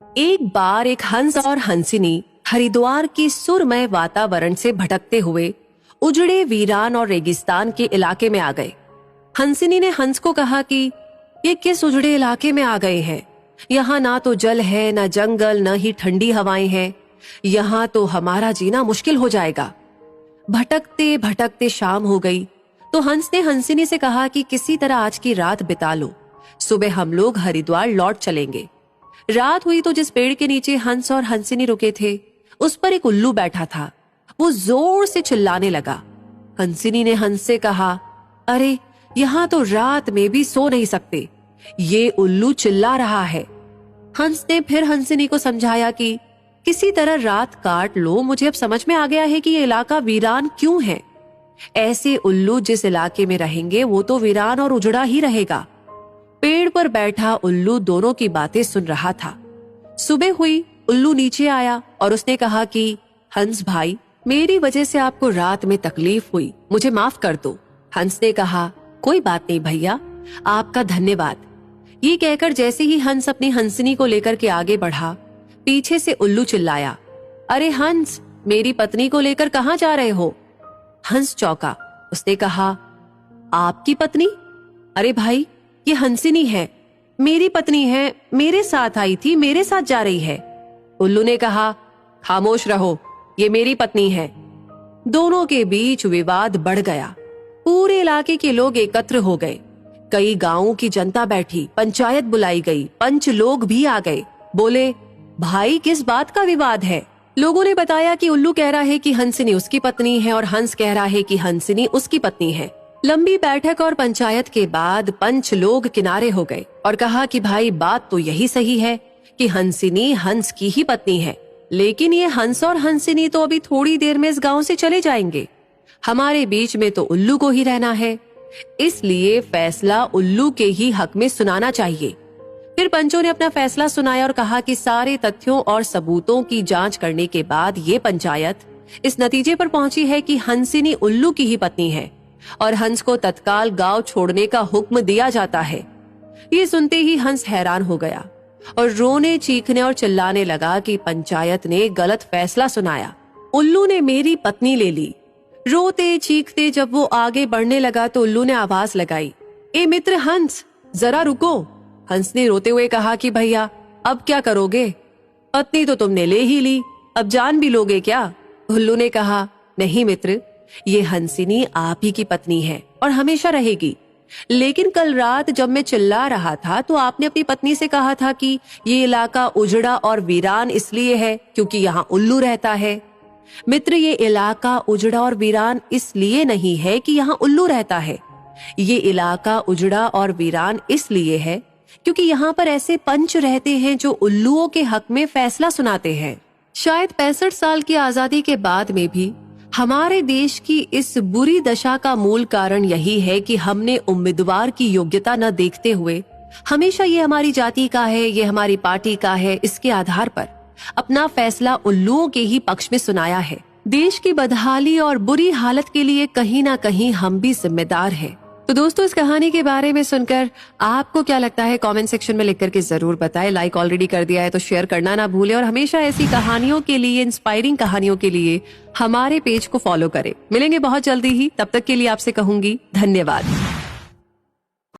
एक बार एक हंस और हंसिनी हरिद्वार के सुरमय वातावरण से भटकते हुए उजड़े वीरान और रेगिस्तान के इलाके में आ गए। हंसिनी ने हंस को कहा कि ये किस उजड़े इलाके में आ गए हैं? यहाँ ना तो जल है, ना जंगल, न ही ठंडी हवाएं हैं। यहाँ तो हमारा जीना मुश्किल हो जाएगा। भटकते भटकते शाम हो गई तो हंस ने हंसिनी से कहा कि किसी तरह आज की रात बिता लो, सुबह हम लोग हरिद्वार लौट चलेंगे। रात हुई तो जिस पेड़ के नीचे हंस और हंसिनी रुके थे उस पर एक उल्लू बैठा था। वो जोर से चिल्लाने लगा। हंसिनी ने हंस से कहा, अरे यहाँ तो रात में भी सो नहीं सकते, ये उल्लू चिल्ला रहा है। हंस ने फिर हंसिनी को समझाया कि किसी तरह रात काट लो, मुझे अब समझ में आ गया है कि ये इलाका वीरान क्यों है। ऐसे उल्लू जिस इलाके में रहेंगे वो तो वीरान और उजड़ा ही रहेगा। पेड़ पर बैठा उल्लू दोनों की बातें सुन रहा था। सुबह हुई, उल्लू नीचे आया और उसने कहा कि हंस भाई, मेरी वजह से आपको रात में तकलीफ हुई, मुझे माफ कर दो। हंस ने कहा, कोई बात नहीं भैया, आपका धन्यवाद। ये कहकर जैसे ही हंस अपनी हंसिनी को लेकर के आगे बढ़ा, पीछे से उल्लू चिल्लाया, अरे हंस, मेरी पत्नी को लेकर कहाँ जा रहे हो? हंस चौंका। उसने कहा, आपकी पत्नी? अरे भाई, ये हंसिनी है, मेरी पत्नी है, मेरे साथ आई थी, मेरे साथ जा रही है। उल्लू ने कहा, खामोश रहो, ये मेरी पत्नी है। दोनों के बीच विवाद बढ़ गया। पूरे इलाके के लोग एकत्र हो गए। कई गांवों की जनता बैठी, पंचायत बुलाई गई, पंच लोग भी आ गए। बोले, भाई किस बात का विवाद है? लोगों ने बताया कि उल्लू कह रहा है कि हंसिनी उसकी पत्नी है और हंस कह रहा है कि हंसिनी उसकी पत्नी है। लंबी बैठक और पंचायत के बाद पंच लोग किनारे हो गए और कहा कि भाई बात तो यही सही है कि हंसिनी हंस की ही पत्नी है, लेकिन ये हंस और हंसिनी तो अभी थोड़ी देर में इस गांव से चले जाएंगे। हमारे बीच में तो उल्लू को ही रहना है, इसलिए फैसला उल्लू के ही हक में सुनाना चाहिए। फिर पंचों ने अपना फैसला सुनाया और कहा कि सारे तथ्यों और सबूतों की जांच करने के बाद ये पंचायत इस नतीजे पर पहुंची है कि हंसिनी उल्लू की ही पत्नी है और हंस को तत्काल गांव छोड़ने का हुक्म दिया जाता है। ये सुनते ही हंस हैरान हो गया और रोने, चीखने और चिल्लाने लगा कि पंचायत ने गलत फैसला सुनाया। उल्लू ने मेरी पत्नी ले ली। रोते चीखते जब वो आगे बढ़ने लगा तो उल्लू ने आवाज लगाई, ए मित्र हंस, जरा रुको। हंस ने रोते हुए कहा कि भैया अब क्या करोगे? पत्नी तो तुमने ले ही ली, अब जान भी लोगे क्या? उल्लू ने कहा, नहीं मित्र, ये हंसिनी आप ही की पत्नी है और हमेशा रहेगी। लेकिन कल रात जब मैं चिल्ला रहा था तो आपने अपनी पत्नी से कहा था कि ये इलाका उजड़ा और वीरान इसलिए है क्योंकि यहाँ उल्लू रहता है। मित्र, ये इलाका उजड़ा और वीरान इसलिए नहीं है कि यहाँ उल्लू रहता है। ये इलाका उजड़ा और वीरान इसलिए है क्योंकि यहाँ पर ऐसे पंच रहते हैं जो उल्लुओं के हक में फैसला सुनाते हैं। शायद 65 साल की आजादी के बाद में भी हमारे देश की इस बुरी दशा का मूल कारण यही है कि हमने उम्मीदवार की योग्यता न देखते हुए हमेशा ये हमारी जाति का है, ये हमारी पार्टी का है, इसके आधार पर अपना फैसला उल्लुओं के ही पक्ष में सुनाया है। देश की बदहाली और बुरी हालत के लिए कहीं ना कहीं हम भी जिम्मेदार हैं। तो दोस्तों, इस कहानी के बारे में सुनकर आपको क्या लगता है कमेंट सेक्शन में लिख करके जरूर बताएं। लाइक ऑलरेडी कर दिया है तो शेयर करना ना भूलें और हमेशा ऐसी कहानियों के लिए, इंस्पायरिंग कहानियों के लिए हमारे पेज को फॉलो करें। मिलेंगे बहुत जल्दी ही, तब तक के लिए आपसे कहूंगी धन्यवाद।